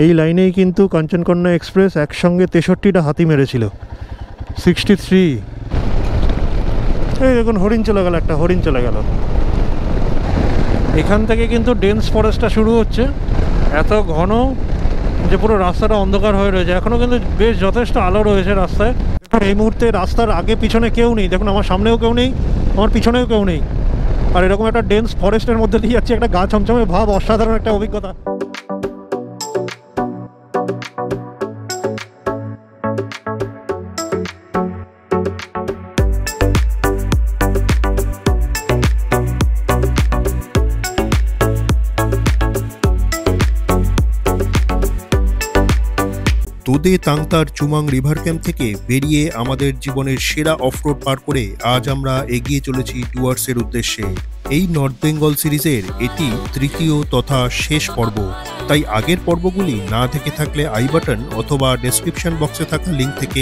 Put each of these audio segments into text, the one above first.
এই লাইনেই কিন্তু কাঞ্চনকন্যা এক্সপ্রেস একসঙ্গে 63টা হাতি মেরেছিল। 63। এই দেখুন হরিণ চলে গেল, একটা হরিণ চলে গেল। এখান থেকে কিন্তু ডেন্স ফরেস্টটা শুরু হচ্ছে, এত ঘন যে পুরো রাস্তাটা অন্ধকার হয়ে রয়েছে। এখনও কিন্তু বেশ যথেষ্ট আলো রয়েছে রাস্তায়। এই মুহূর্তে রাস্তার আগে পিছনে কেউ নেই, দেখুন আমার সামনেও কেউ নেই, আমার পিছনেও কেউ নেই। আর এরকম একটা ডেন্স ফরেস্টের মধ্যে দিয়ে যাচ্ছে, একটা গা ছমছমে ভাব, অসাধারণ একটা অভিজ্ঞতা। তোদে তাংতার চুমাং রিভার ক্যাম্প থেকে বেরিয়ে আমাদের জীবনের সেরা অফরোড পার করে আজ আমরা এগিয়ে চলেছি ডুয়ার্সের উদ্দেশ্যে। এই নর্থ বেঙ্গল সিরিজের এটি তৃতীয় তথা শেষ পর্ব, তাই আগের পর্বগুলি না দেখে থাকলে আই বাটন অথবা ডেসক্রিপশন বক্সে থাকা লিঙ্ক থেকে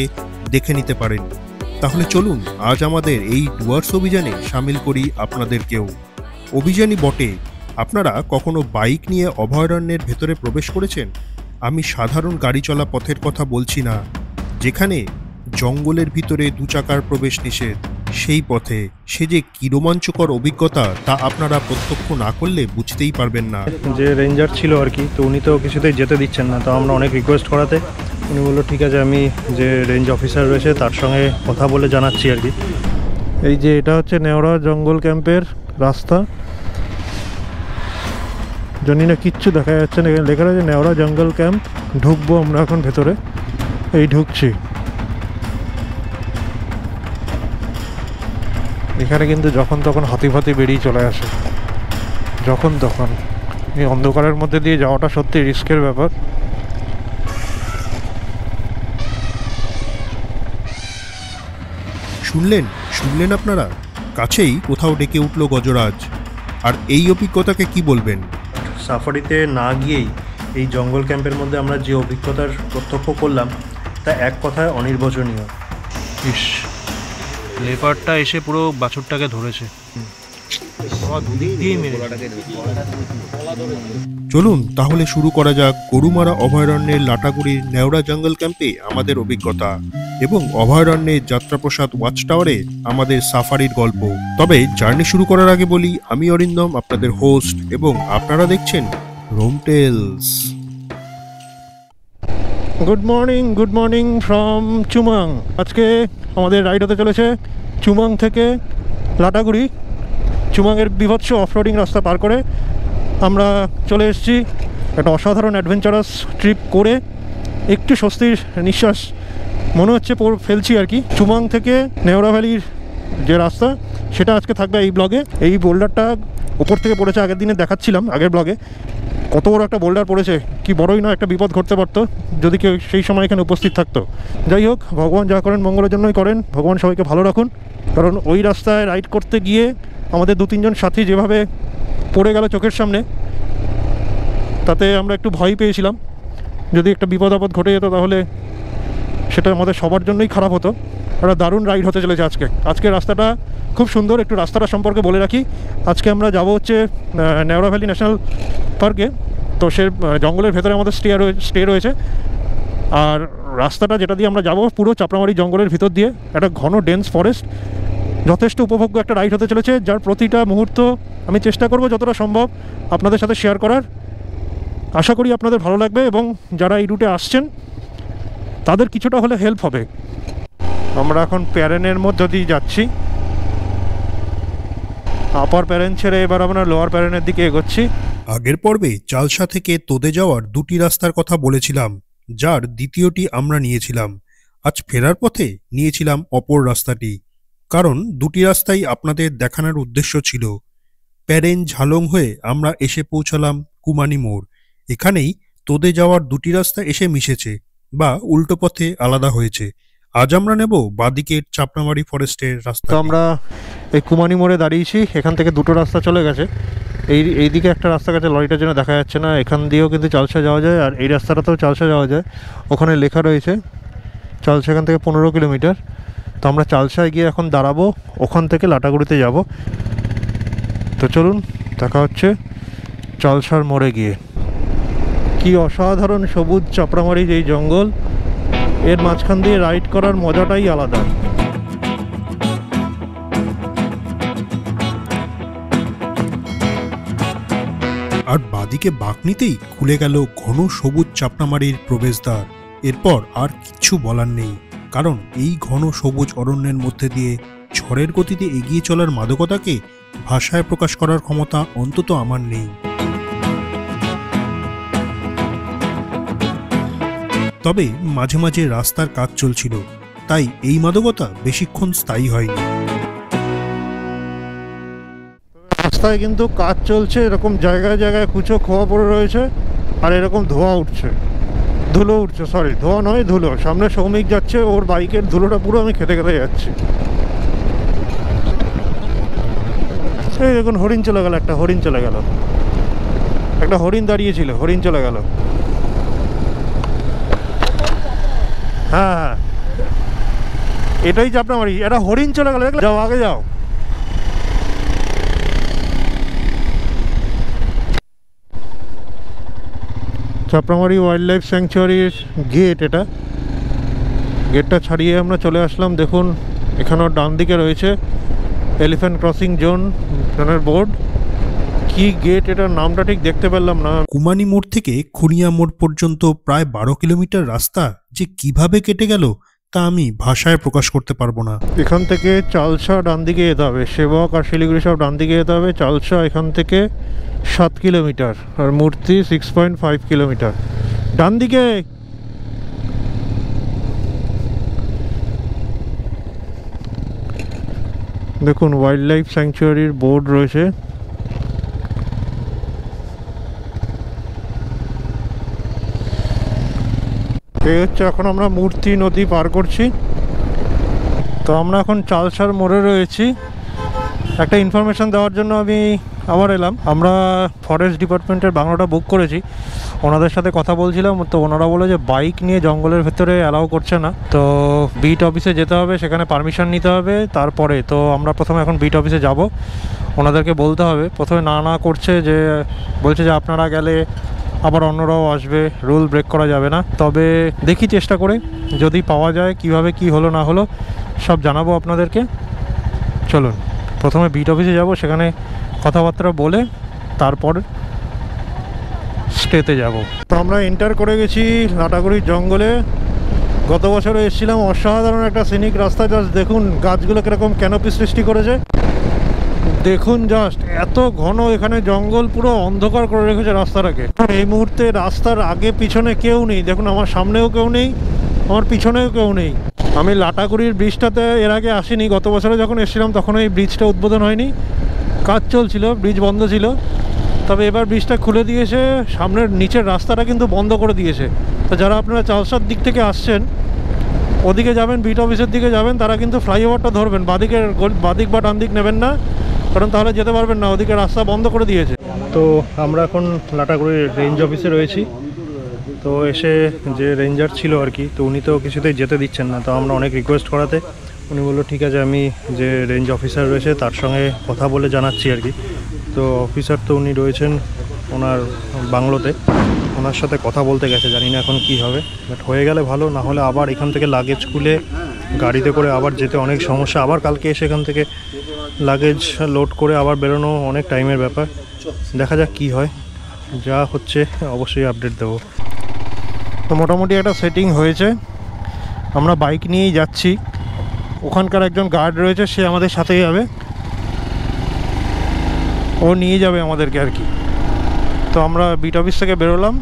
দেখে নিতে পারেন। তাহলে চলুন আজ আমাদের এই ডুয়ার্স অভিযানে সামিল করি আপনাদেরকেও। অভিযানই বটে। আপনারা কখনো বাইক নিয়ে অভয়ারণ্যের ভেতরে প্রবেশ করেছেন? আমি সাধারণ গাড়ি চলা পথের কথা বলছি না, যেখানে জঙ্গলের ভিতরে দু চাকার প্রবেশ নিষেধ। সেই পথে সে যে কি রোমাঞ্চকর অভিজ্ঞতা তা আপনারা প্রত্যক্ষ না করলে বুঝতেই পারবেন না। যে রেঞ্জার ছিল আর কি, তো উনি তো কিছুতেই যেতে দিচ্ছেন না, তো আমরা অনেক রিকোয়েস্ট করাতে উনি বললো ঠিক আছে, আমি যে রেঞ্জ অফিসার রয়েছে তার সঙ্গে কথা বলে জানাচ্ছি আর কি। এই যে এটা হচ্ছে নেওড়া জঙ্গল ক্যাম্পের রাস্তা, জানি না কিচ্ছু দেখা যাচ্ছে না, এখানে লেখা আছে নেওড়া জঙ্গল ক্যাম্প। ঢুকবো আমরা এখন ভেতরে, এই ঢুকছি। এখানে কিন্তু যখন তখন হাতি ফাতি বেরিয়ে চলে আসে, যখন তখন। এই অন্ধকারের মধ্যে দিয়ে যাওয়াটা সত্যি রিস্কের ব্যাপার। শুনলেন আপনারা? কাছেই কোথাও ডেকে উঠল গজরাজ। আর এই অভিজ্ঞতাকে কি বলবেন? সাফারিতে না গিয়েই এই জঙ্গল ক্যাম্পের মধ্যে আমরা যে অভিজ্ঞতার প্রত্যক্ষ করলাম তা এক কথায় অনির্বচনীয়। ইস, লেপারটা এসে পুরো বাছুরটাকে ধরেছে, চলুন তাহলে শুরু করা যাক গরুমারা অভয়ারণ্যের লাটাগুড়ির নেওড়া জঙ্গল ক্যাম্পে আমাদের অভিজ্ঞতা এবং অভয়ারণ্যের যাত্রাপ্রসাদ ওয়াচ টাওয়ারে আমাদের সাফারির গল্প। তবে জার্নি শুরু করার আগে বলি, আমি অরিন্দম আপনাদের হোস্ট এবং আপনারা দেখছেন Roam Tales. Good morning from Chumang. আজকে আমাদের রাইড হতে চলেছে চুমাং থেকে লাটাগুড়ি। চুমাংয়ের বিভৎস অফরোডিং রাস্তা পার করে আমরা চলে এসেছি একটা অসাধারণ অ্যাডভেঞ্চারাস ট্রিপ করে। একটু স্বস্তির নিঃশ্বাস মনে হচ্ছে ফেলছি আর কি। চুমাং থেকে নেওড়া ভ্যালির যে রাস্তা সেটা আজকে থাকবে এই ব্লগে। এই বোল্ডারটা উপর থেকে পড়েছে, আগের দিনে দেখাচ্ছিলাম আগের ব্লগে। কত বড় একটা বোল্ডার পড়েছে, কি বড়ই না একটা বিপদ ঘটতে পারতো যদি কেউ সেই সময় এখানে উপস্থিত থাকতো। যাই হোক, ভগবান যা করেন মঙ্গলের জন্যই করেন, ভগবান সবাইকে ভালো রাখুন। কারণ ওই রাস্তায় রাইড করতে গিয়ে আমাদের 2-3 জন সাথী যেভাবে পড়ে গেল চোখের সামনে, তাতে আমরা একটু ভয় পেয়েছিলাম। যদি একটা বিপদ আপদ ঘটে যেত তাহলে সেটা আমাদের সবার জন্যই খারাপ হতো। একটা দারুণ রাইড হতে চলেছে আজকে রাস্তাটা খুব সুন্দর। একটু রাস্তাটা সম্পর্কে বলে রাখি, আজকে আমরা যাব হচ্ছে নেওড়া ভ্যালি ন্যাশনাল পার্কে। তো সে জঙ্গলের ভেতরে আমাদের স্টে রয়েছে। আর রাস্তাটা যেটা দিয়ে আমরা যাব পুরো চাপড়ামারি জঙ্গলের ভিতর দিয়ে, একটা ঘন ডেন্স ফরেস্ট। যথেষ্ট উপভোগ্য একটা রাইড হতে চলেছে, যার প্রতিটা মুহূর্ত আমি চেষ্টা করব যতটা সম্ভব আপনাদের সাথে শেয়ার করার। আশা করি আপনাদের ভালো লাগবে এবং যারা এই রুটে আসছেন তাদের কিছুটা হলে হেল্প হবে। আমরা এখন প্যারেনের মধ্যে দিয়ে যাচ্ছি, আপার প্যারেন ছেড়ে এবার আমরা লোয়ার প্যারেনের দিকে এগোচ্ছি। আগের পর্বে চালসা থেকে তোদে যাওয়ার 2টি রাস্তার কথা বলেছিলাম, যার দ্বিতীয়টি আমরা নিয়েছিলাম। আজ ফেরার পথে নিয়েছিলাম অপর রাস্তাটি, কারণ 2টি রাস্তাই আপনাদের দেখানোর উদ্দেশ্য ছিল। প্যারেন ঝালং হয়ে আমরা এসে পৌঁছালাম কুমানি মোড়। এখানেই তোদে যাওয়ার 2টি রাস্তা এসে মিশেছে বা উল্টো পথে আলাদা হয়েছে। আজ আমরা নেব বাদিকের চাপড়ামারি ফরেস্টের রাস্তা। আমরা এই কুমানি মোড়ে দাঁড়িয়েছি, এখান থেকে 2টো রাস্তা চলে গেছে। এইদিকে একটা রাস্তা গেছে, লরিটার জন্য দেখা যাচ্ছে না। এখান দিয়েও কিন্তু চালসা যাওয়া যায়, আর এই রাস্তাটাতেও চালসা যাওয়া যায়। ওখানে লেখা রয়েছে চালসা এখান থেকে 15 কিলোমিটার। তো আমরা চালসায় গিয়ে এখন দাঁড়াবো, ওখান থেকে লাটাগুড়িতে যাব। তো চলুন দেখা হচ্ছে চালসার মোড়ে গিয়ে। কি অসাধারণ সবুজ চাপড়ামারি এই জঙ্গল, এর মাঝখান দিয়ে রাইড করার মজাটাই আলাদা। আর বাদিকে বাঁক নিতেই খুলে গেল ঘন সবুজ চাপড়ামারির প্রবেশদ্বার। এরপর আর কিচ্ছু বলার নেই, কারণ এই ঘন সবুজ অরণ্যের মধ্যে দিয়ে ঝড়ের গতিতে এগিয়ে চলার মাদকতাকে ভাষায় প্রকাশ করার ক্ষমতা অন্তত আমার নেই। তবে মাঝে মাঝে রাস্তার কাজ চলছিল, তাই এই মাদকতা বেশিক্ষণ স্থায়ী হয়নি। রাস্তায় কিন্তু কাজ চলছে, এরকম জায়গায় জায়গায় কুচো খোয়া পড়ে রয়েছে, আর এরকম ধোঁয়া উঠছে, ধুলো উঠছে, সরি ধোঁয়া নয় ধুলো। সামনে সৌমিক যাচ্ছে, ওর বাইকের ধুলোটা পুরো আমি খেতে খেতে যাচ্ছি। এই দেখুন হরিণ চলে গেল, একটা হরিণ চলে গেল, একটা হরিণ দাঁড়িয়েছিল, হরিণ চলে গেল। হ্যাঁ হ্যাঁ, এটাই চাপড়ামারি, একটা হরিণ চলে গেল, যাও আগে যাও। চাপড়ামারি ওয়াইল্ড লাইফ স্যাংচুয়ারির গেট, এটা গেটটা ছাড়িয়ে আমরা চলে আসলাম। দেখুন এখানেও ডান দিকে রয়েছে এলিফ্যান্ট ক্রসিং জোন জোনের বোর্ড। কি গেট, এটার নামটা ঠিক দেখতে পেলাম না। কুমানি মোড় থেকে খুনিয়া মোড় পর্যন্ত প্রায় 12 কিলোমিটার রাস্তা যে কিভাবে কেটে গেল তা আমি ভাষায় প্রকাশ করতে পারবো না। এখান থেকে চালসা ডান দিকে যেতে হবে, সেবক আর শিলিগুড়ি সব ডান দিকে যেতে হবে। চালসা এখান থেকে 7 কিলোমিটার আর মূর্তি 6.5 কিলোমিটার। ডান দিকে দেখুন ওয়াইল্ড লাইফ স্যাংচুয়ারির বোর্ড রয়েছে। এই হচ্ছে, এখন আমরা মূর্তি নদী পার করছি। তো আমরা এখন চালসার মোড়ে রয়েছি। একটা ইনফরমেশান দেওয়ার জন্য আমি আবার এলাম। আমরা ফরেস্ট ডিপার্টমেন্টের বাংলাটা বুক করেছি, ওনাদের সাথে কথা বলছিলাম, তো ওনারা বলে যে বাইক নিয়ে জঙ্গলের ভেতরে অ্যালাউ করছে না। তো বিট অফিসে যেতে হবে, সেখানে পারমিশন নিতে হবে, তারপরে তো আমরা প্রথমে এখন বিট অফিসে যাব। ওনাদেরকে বলতে হবে, প্রথমে না করছে, যে বলছে যে আপনারা গেলে আবার অন্যরাও আসবে, রুল ব্রেক করা যাবে না। তবে দেখি চেষ্টা করে, যদি পাওয়া যায় কিভাবে কি হলো না হলো সব জানাবো আপনাদেরকে। চলুন প্রথমে বিট অফিসে যাব, সেখানে কথাবার্তা বলে তারপর স্টেতে যাব। তো আমরা এন্টার করে গেছি লাটাগুড়ির জঙ্গলে। গত বছরে এসেছিলাম, অসাধারণ একটা সিনিক রাস্তা। জাস্ট দেখুন গাছগুলো কীরকম ক্যানোপি সৃষ্টি করেছে, দেখুন জাস্ট এত ঘন এখানে জঙ্গল, পুরো অন্ধকার করে রেখেছে রাস্তাটাকে। এই মুহূর্তে রাস্তার আগে পিছনে কেউ নেই, দেখুন আমার সামনেও কেউ নেই, আমার পিছনেও কেউ নেই। আমি লাটাগুড়ির ব্রিজটাতে এর আগে আসিনি, গত বছরে যখন এসেছিলাম তখন এই ব্রিজটা উদ্বোধন হয়নি, কাজ চলছিল, ব্রিজ বন্ধ ছিল। তবে এবার ব্রিজটা খুলে দিয়েছে, সামনের নিচের রাস্তাটা কিন্তু বন্ধ করে দিয়েছে। তো যারা আপনারা চালসার দিক থেকে আসছেন, ওদিকে যাবেন, বিট অফিসের দিকে যাবেন, তারা কিন্তু ফ্লাইওভারটা ধরবেন, বাদিক বা ডান দিক নেবেন না, কারণ তাহলে যেতে পারবেন না, ওদিকে রাস্তা বন্ধ করে দিয়েছে। তো আমরা এখন লাটাগুড়ির রেঞ্জ অফিসে রয়েছি। তো এসে যে রেঞ্জার ছিল আর কি, তো উনি তো কিছুতেই যেতে দিচ্ছেন না। তো আমরা অনেক রিকোয়েস্ট করাতে উনি বললো ঠিক আছে, আমি যে রেঞ্জ অফিসার রয়েছে তার সঙ্গে কথা বলে জানাচ্ছি আর কি। তো অফিসার তো উনি রয়েছেন ওনার বাংলোতে, ওনার সাথে কথা বলতে গেছে, জানি না এখন কি হবে। বাট হয়ে গেলে ভালো, না হলে আবার এখান থেকে লাগেজ খুলে গাড়িতে করে আবার যেতে অনেক সমস্যা। আবার কালকে এসে এখান থেকে লাগেজ লোড করে আবার বেরোনো অনেক টাইমের ব্যাপার। দেখা যাক কি হয়, যা হচ্ছে অবশ্যই আপডেট দেবো। তো মোটামুটি একটা সেটিং হয়েছে, আমরা বাইক নিয়েই যাচ্ছি। ওখানকার একজন গার্ড রয়েছে, সে আমাদের সাথে যাবে, ও নিয়ে যাবে আমাদেরকে আর কি। তো আমরা বিট অফিস থেকে বেরোলাম,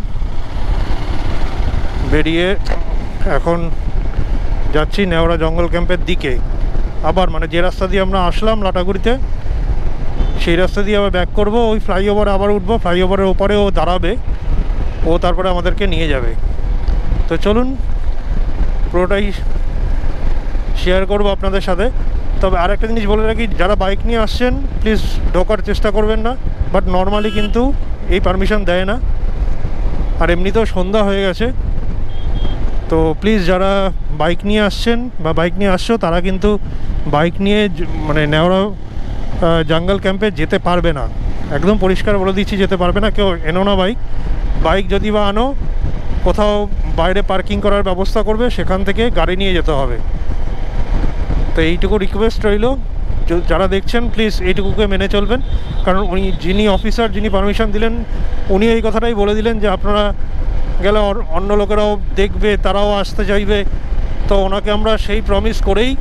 বেরিয়ে এখন যাচ্ছি নেওড়া জঙ্গল ক্যাম্পের দিকে। আবার মানে যে রাস্তা দিয়ে আমরা আসলাম লাটাগুড়িতে, সেই রাস্তা দিয়ে আবার ব্যাক করব, ওই ফ্লাইওভারে আবার উঠবো, ফ্লাইওভারের ওপারে ও দাঁড়াবে, ও তারপরে আমাদেরকে নিয়ে যাবে। তো চলুন পুরোটাই শেয়ার করবো আপনাদের সাথে। তবে আরেকটা জিনিস বলে রাখি, যারা বাইক নিয়ে আসছেন প্লিজ ঢোকার চেষ্টা করবেন না, বাট নর্মালি কিন্তু এই পারমিশন দেয় না। আর এমনিতেও সন্ধ্যা হয়ে গেছে, তো প্লিজ যারা বাইক নিয়ে আসছেন বা বাইক নিয়ে আসছো, তারা কিন্তু বাইক নিয়ে মানে নেওড়া জঙ্গল ক্যাম্পে যেতে পারবে না, একদম পরিষ্কার বলে দিচ্ছি, যেতে পারবে না। কেউ এনো না বাইক, বাইক যদি বা আনো, কোথাও বাইরে পার্কিং করার ব্যবস্থা করবে, সেখান থেকে গাড়ি নিয়ে যেতে হবে। তো এইটুকু রিকোয়েস্ট রইল, যারা দেখছেন প্লিজ এইটুকুকে মেনে চলবেন। কারণ উনি যিনি অফিসার, যিনি পারমিশন দিলেন, উনি এই কথাটাই বলে দিলেন যে আপনারা গেলে অন্য লোকেরাও দেখবে, তারাও আসতে চাইবে। তো ওনাকে আমরা সেই প্রমিস করেই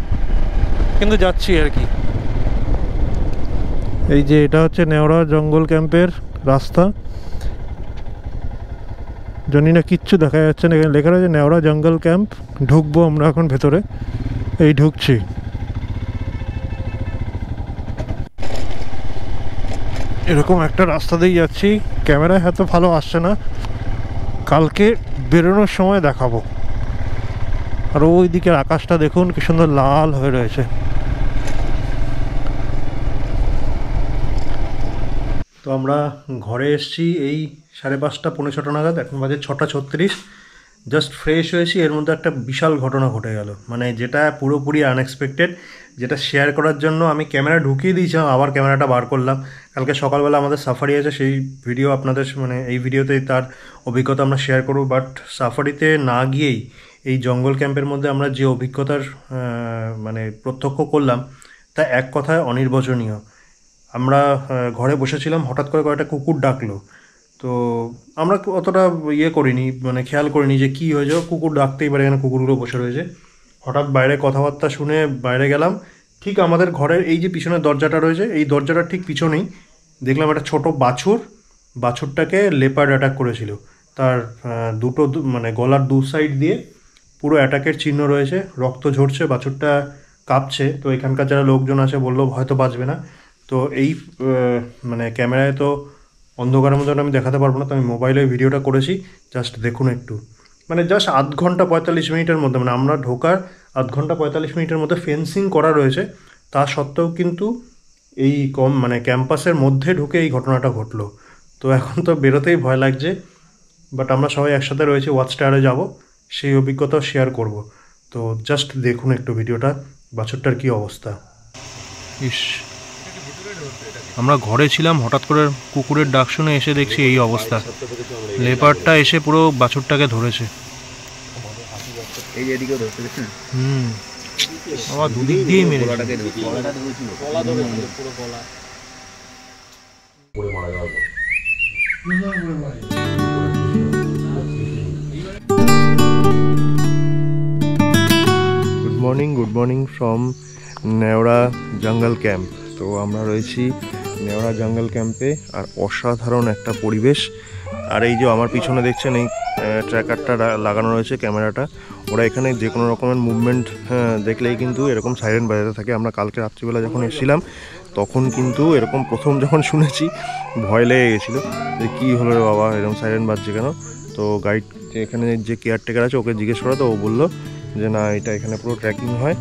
কিন্তু যাচ্ছি আর কি। এই যে এটা হচ্ছে নেওড়া জঙ্গল ক্যাম্পের রাস্তা। জানি না, কিচ্ছু দেখা যাচ্ছে না, এখানে লেখা রয়েছে নেওড়া জঙ্গল ক্যাম্প। ঢুকবো আমরা এখন ভেতরে, এই ঢুকছি। এরকম একটা রাস্তা দিয়ে যাচ্ছি, ক্যামেরায় হয়তো ভালো আসছে না, কালকে বেরোনোর সময় দেখাবো। আর ওই দিকের আকাশটা দেখুন কি সুন্দর লাল হয়ে রয়েছে। তো আমরা ঘরে এসেছি এই 5:30 পৌনে 6টা নাগাদ, এখন বাজে 6:36। জাস্ট ফ্রেশ হয়েছি, এর মধ্যে একটা বিশাল ঘটনা ঘটে গেল, মানে যেটা পুরোপুরি আনএক্সপেক্টেড, যেটা শেয়ার করার জন্য আমি ক্যামেরা ঢুকিয়ে দিয়েছিলাম, আবার ক্যামেরাটা বার করলাম। কালকে সকালবেলা আমাদের সাফারি আছে, সেই ভিডিও আপনাদের মানে এই ভিডিওতেই তার অভিজ্ঞতা আমরা শেয়ার করব। বাট সাফারিতে না গিয়েই এই জঙ্গল ক্যাম্পের মধ্যে আমরা যে অভিজ্ঞতার মানে প্রত্যক্ষ করলাম, তা এক কথায় অনির্বচনীয়। আমরা ঘরে বসেছিলাম, হঠাৎ করে কয়েকটা কুকুর ডাকলো। তো আমরা অতটা করিনি, মানে খেয়াল করিনি যে কী হয়েছে, কুকুর ডাকতেই পারে, এখানে কুকুরগুলো বসে রয়েছে। হঠাৎ বাইরে কথাবার্তা শুনে বাইরে গেলাম, ঠিক আমাদের ঘরের এই যে পিছনের দরজাটা রয়েছে, এই দরজাটার ঠিক পিছনেই দেখলাম একটা ছোট বাছুরটাকে লেপার্ড অ্যাটাক করেছিল। তার দুটো মানে গলার দু সাইড দিয়ে পুরো অ্যাটাকের চিহ্ন রয়েছে, রক্ত ঝরছে, বাছুরটা কাঁপছে। তো এখানকার যারা লোকজন আছে বললো হয়তো বাঁচবে না। তো এই মানে ক্যামেরায় তো অন্ধকারের মধ্যে আমি দেখাতে পারবো না, তো আমি মোবাইলে ভিডিওটা করেছি, জাস্ট দেখুন একটু। মানে জাস্ট 8 ঘন্টা 45 মিনিটের মধ্যে, মানে আমরা ঢোকার 8 ঘন্টা 45 মিনিটের মধ্যে ফেন্সিং করা রয়েছে, তা সত্ত্বেও কিন্তু এই মানে ক্যাম্পাসের মধ্যে ঢুকে এই ঘটনাটা ঘটলো। তো এখন তো বেরোতেই ভয় লাগছে, বাট আমরা সবাই একসাথে রয়েছি, ওয়াচ টাওয়ারে যাবো, সেই অভিজ্ঞতাও শেয়ার করব। তো জাস্ট দেখুন একটু ভিডিওটা, বাছুরটার কী অবস্থা। ইস, আমরা ঘরে ছিলাম, হঠাৎ করে কুকুরের ডাক শুনে এসে দেখছি এই অবস্থা। লেপারটা এসে পুরো বাছুরটাকে ধরেছে। আবার দুদিক দিয়েই মেরে গুড মর্নিং ফ্রম নেওড়া জঙ্গল ক্যাম্প। তো আমরা রয়েছি নেওড়া জঙ্গল ক্যাম্পে, আর অসাধারণ একটা পরিবেশ। আর এই যে আমার পিছনে দেখছেন এই ট্র্যাকারটা লাগানো রয়েছে, ক্যামেরাটা, ওরা এখানে যে কোনো রকমের মুভমেন্ট দেখলেই কিন্তু এরকম সাইরেন বাজাতে থাকে। আমরা কালকে রাত্রিবেলা যখন এসেছিলাম তখন কিন্তু এরকম প্রথম যখন শুনেছি ভয় লেগে গেছিলো যে কী হলো রে বাবা, এরকম সাইরেন বাজছে কেন। তো গাইড এখানে যে কেয়ারটেকার আছে ওকে জিজ্ঞেস করা, তো ও বললো যে না, এটা এখানে পুরো ট্র্যাকিং হয়,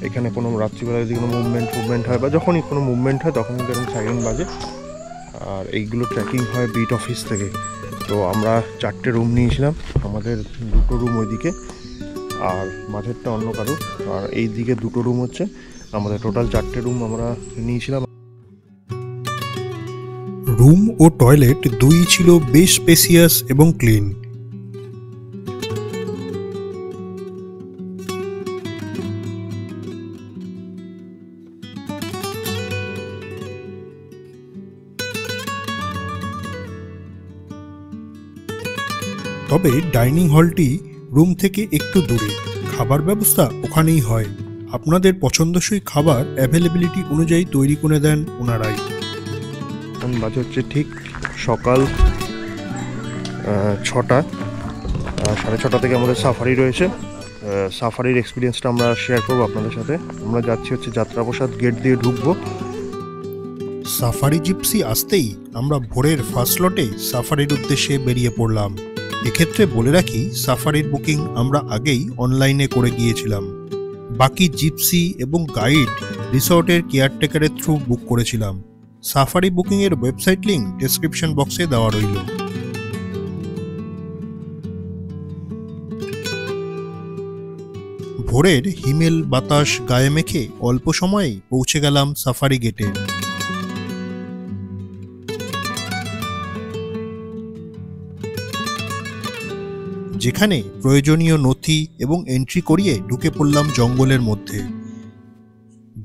এখানে কোনো রাত্রিবেলা যদি কোনো মুভমেন্ট হয় বা যখনই কোনো মুভমেন্ট হয় তখন কিন্তু এরকম সাইরেন বাজে। আর এইগুলো ট্র্যাকিং হয় বিট অফিস থেকে। তো আমরা 4টে রুম নিয়েছিলাম, আমাদের 2টো রুম ওইদিকে আর মাঝেরটা অন্য কারো, আর এই দিকে 2টো রুম হচ্ছে আমাদের। টোটাল 4টে রুম আমরা নিয়েছিলাম। রুম ও টয়লেট দুই ছিল বেশ স্পেসিয়াস এবং ক্লিন। তবে ডাইনিং হলটি রুম থেকে একটু দূরে, খাবার ব্যবস্থা ওখানেই হয়। আপনাদের পছন্দসই খাবার অ্যাভেলেবিলিটি অনুযায়ী তৈরি করে দেন ওনারাই। বাজে হচ্ছে ঠিক সকাল 6টা, 6:30 থেকে আমাদের সাফারি রয়েছে। সাফারির এক্সপিরিয়েন্সটা আমরা শেয়ার করবো আপনাদের সাথে। আমরা যাচ্ছি হচ্ছে যাত্রাপ্রসাদ গেট দিয়ে ঢুকবো। সাফারি জিপসি আসতেই আমরা ভোরের ফার্স্ট লটে সাফারির উদ্দেশ্যে বেরিয়ে পড়লাম। এক্ষেত্রে বলে রাখি, সাফারির বুকিং আমরা আগেই অনলাইনে করে গিয়েছিলাম। বাকি জিপসি এবং গাইড রিসর্টের কেয়ারটেকারের থ্রু বুক করেছিলাম। সাফারি বুকিংয়ের ওয়েবসাইট লিঙ্ক ডেসক্রিপশন বক্সে দেওয়া রইল। ভোরের হিমেল বাতাস গায়ে মেখে অল্প সময়েই পৌঁছে গেলাম সাফারি গেটে। যেখানে প্রয়োজনীয় নথি এবং এন্ট্রি করিয়ে ঢুকে পড়লাম জঙ্গলের মধ্যে,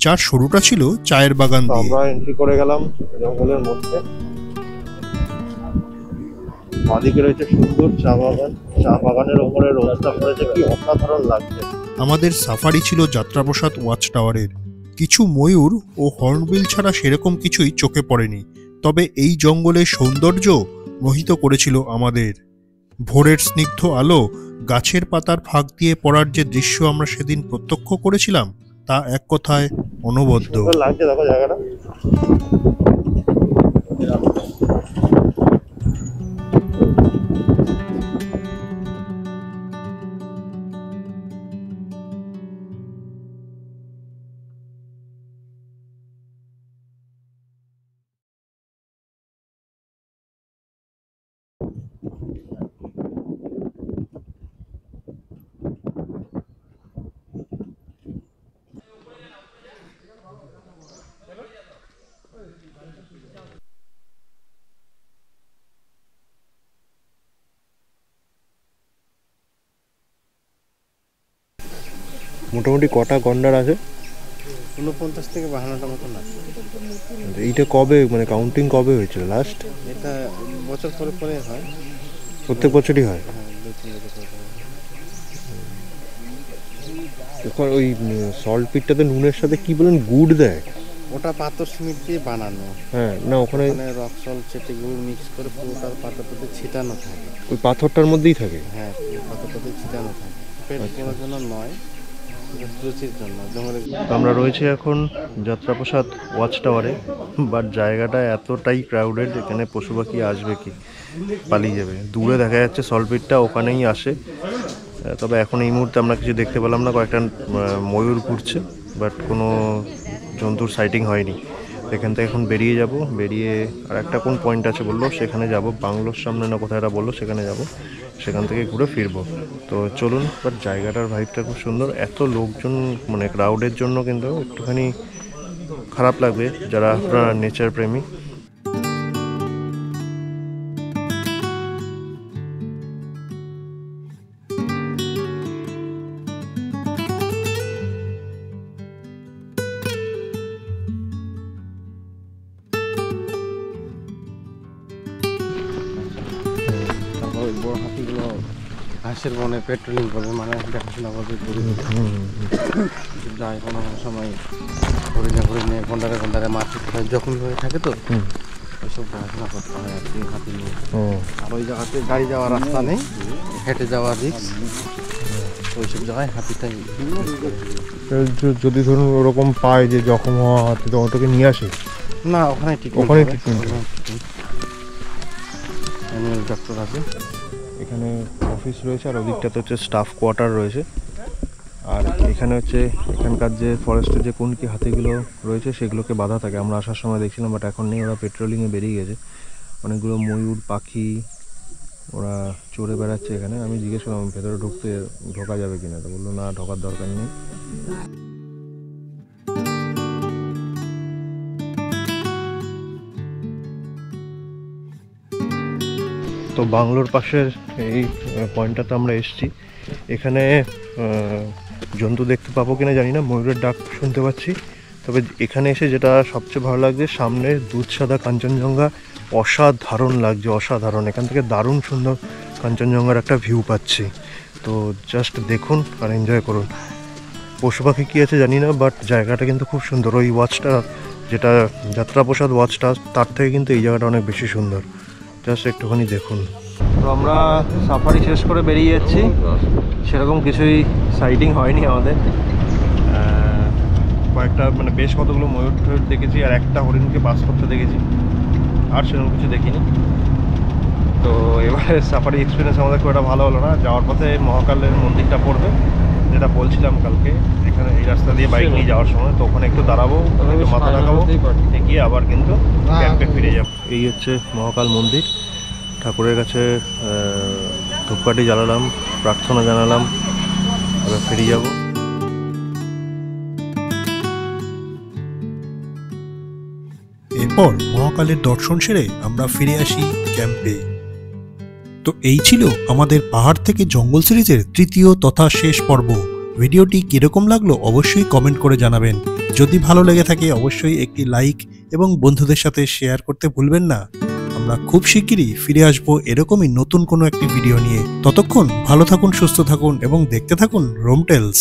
যার শুরুটা ছিল চায়ের বাগান দিয়ে। আমরা এন্ট্রি করে গেলাম জঙ্গলের মধ্যে। বাদিকে রয়েছে সুন্দর চা বাগান, চা বাগানের ওপরে রোদটা পড়েছে, কি অসাধারণ লাগছে। আমাদের সাফারি ছিল যাত্রাপ্রসাদ ওয়াচ টাওয়ারের। কিছু ময়ূর ও হর্নবিল ছাড়া সেরকম কিছুই চোখে পড়েনি, তবে এই জঙ্গলের সৌন্দর্য মোহিত করেছিল আমাদের। ভোরের স্নিগ্ধ আলো, গাছের পাতার ফাঁক দিয়ে পড়ার যে দৃশ্য আমরা সেদিন প্রত্যক্ষ করেছিলাম, তা এক কথায় অনবদ্য। সুন্দর লাগছে, দেখো জায়গাটা। মোটামুটি কটা গন্ডার আছে? 49 থেকে 52টা মতন আছে। এইটা কবে, মানে কাউন্টিং কবে হয়েছিল লাস্ট? এটা বছর পরে পরে হয়। প্রত্যেক বছরই হয়? হ্যাঁ, 2-3 বছর পরে হয়। এখন ওই সল্ট পিটটাতে নুনের সাথে কি বলেন, গুড় দেয়? ওটা পাথর সিমেন্ট দিয়ে বানানো। হ্যাঁ, না ওখানে রক সল্ট চেটে গুড় মিক্স করে পুরোটা পাথরটাতে ছিটানো থাকে। ওই পাথরটার মধ্যেই থাকে? হ্যাঁ, পাথরটাতে ছিটানো থাকে। পেট কেনার জন্য নয়, রুচির জন্য। আমরা রয়েছি এখন যাত্রাপ্রসাদ ওয়াচ টাওয়ারে, বাট জায়গাটা এতটাই ক্রাউডেড, এখানে পশু পাখি আসবে কি, পালিয়ে যাবে। দূরে দেখা যাচ্ছে সল্টপিটটা, ওখানেই আসে। তবে এখন এই মুহূর্তে আমরা কিছু দেখতে পেলাম না। কয়েকটা ময়ূর ঘুরছে, বাট কোনো জন্তুর সাইটিং হয়নি। এখান থেকে এখন বেরিয়ে যাব, বেরিয়ে আর একটা কোন পয়েন্ট আছে বললো, সেখানে যাব। বাংলোর সামনে না কোথায় একটা বললো, সেখানে যাব। সেখান থেকে ঘুরে ফিরবো। তো চলুন। বাট জায়গাটার ভাইবটা খুব সুন্দর। এত লোকজন, মানে ক্রাউডের জন্য কিন্তু একটুখানি খারাপ লাগবে যারা আপনারা নেচার প্রেমী। তারপর বড় হাতিগুলো ঘাসের বনে পেট্রোলিং করবে, মানে দেখাশোনা করবে, যায় কোনো সময় হরিণে গন্ডারে গন্ডারে মারপিট জখম হয়ে থাকে, তো ওইসব দেখাশোনা করতে হয় আর কি হাতি নিয়ে। আর ওই জায়গাতে গাড়ি যাওয়ার রাস্তা নেই, হেঁটে যাওয়ার রিস্ক, ওইসব জায়গায় হাতিটাই। যদি ধরুন ওরকম পায় যে জখম হওয়া হাতি, তো ওটাকে নিয়ে আসে না, ওখানে ট্রিটমেন্ট ডক্টর আছে। এখানে অফিস রয়েছে, আর ওদিকটাতে হচ্ছে স্টাফ কোয়ার্টার রয়েছে। আর এখানে হচ্ছে এখানকার যে ফরেস্টের যে কোন কি হাতিগুলো রয়েছে সেগুলোকে বাধা থাকে। আমরা আসার সময় দেখছিলাম, বাট এখন নেই, ওরা পেট্রোলিংয়ে বেরিয়ে গেছে। অনেকগুলো ময়ূর পাখি ওরা চড়ে বেড়াচ্ছে এখানে। আমি জিজ্ঞেস করলাম ভেতরে ঢোকা যাবে কিনা, তো বললো না, ঢোকার দরকার নেই। তো বাংলোর পাশের এই পয়েন্টটাতে আমরা এসেছি। এখানে জন্তু দেখতে পাবো কিনা জানি না, ময়ূরের ডাক শুনতে পাচ্ছি। তবে এখানে এসে যেটা সবচেয়ে ভালো লাগছে, সামনে দুধসাদা কাঞ্চনজঙ্ঘা, অসাধারণ লাগছে, অসাধারণ। এখান থেকে দারুণ সুন্দর কাঞ্চনজঙ্ঘার একটা ভিউ পাচ্ছি। তো জাস্ট দেখুন আর এনজয় করুন। পশু পাখি কী আছে জানি না, বাট জায়গাটা কিন্তু খুব সুন্দর। ওই ওয়াচটা, যেটা যাত্রাপ্রসাদ ওয়াচটা, তার থেকে কিন্তু এই জায়গাটা অনেক বেশি সুন্দর। জাস্ট একটুখানি দেখুন। তো আমরা সাফারি শেষ করে বেরিয়ে যাচ্ছি। সেরকম কিছুই সাইটিং হয়নি আমাদের। কয়েকটা, মানে বেশ কতগুলো ময়ূর টয়ূর দেখেছি, আর একটা হরিণকে পাস করতে দেখেছি, আর সেরকম কিছু দেখিনি। তো এবারে সাফারি এক্সপিরিয়েন্স আমাদের খুব একটা ভালো হলো না। যাওয়ার পথে মহাকালের মন্দিরটা পড়বে, যেটা বলছিলাম কালকে। এখানে এই রাস্তা দিয়ে বাইক নিয়ে যাওয়ার সময়, তো ওখানে একটু দাঁড়াবো, একটু মাথা রাখাবো, গিয়ে আবার কিন্তু ক্যাম্পে ফিরে যাবো। এই হচ্ছে মহাকাল মন্দির। ঠাকুরের কাছে ধূপকাঠি জ্বালালাম, প্রার্থনা জানালাম, এবার ফিরে যাব। এরপর মহাকালের দর্শন সেরে আমরা ফিরে আসি ক্যাম্পে। তো এই ছিল আমাদের পাহাড় থেকে জঙ্গল সিরিজের তৃতীয় তথা শেষ পর্ব। ভিডিওটি কিরকম লাগলো অবশ্যই কমেন্ট করে জানাবেন। যদি ভালো লেগে থাকে অবশ্যই একটি লাইক এবং বন্ধুদের সাথে শেয়ার করতে ভুলবেন না। আমরা খুব শিগগিরই ফিরে আসবো এরকমই নতুন কোনো একটি ভিডিও নিয়ে। ততক্ষণ ভালো থাকুন, সুস্থ থাকুন এবং দেখতে থাকুন রোম টেলস।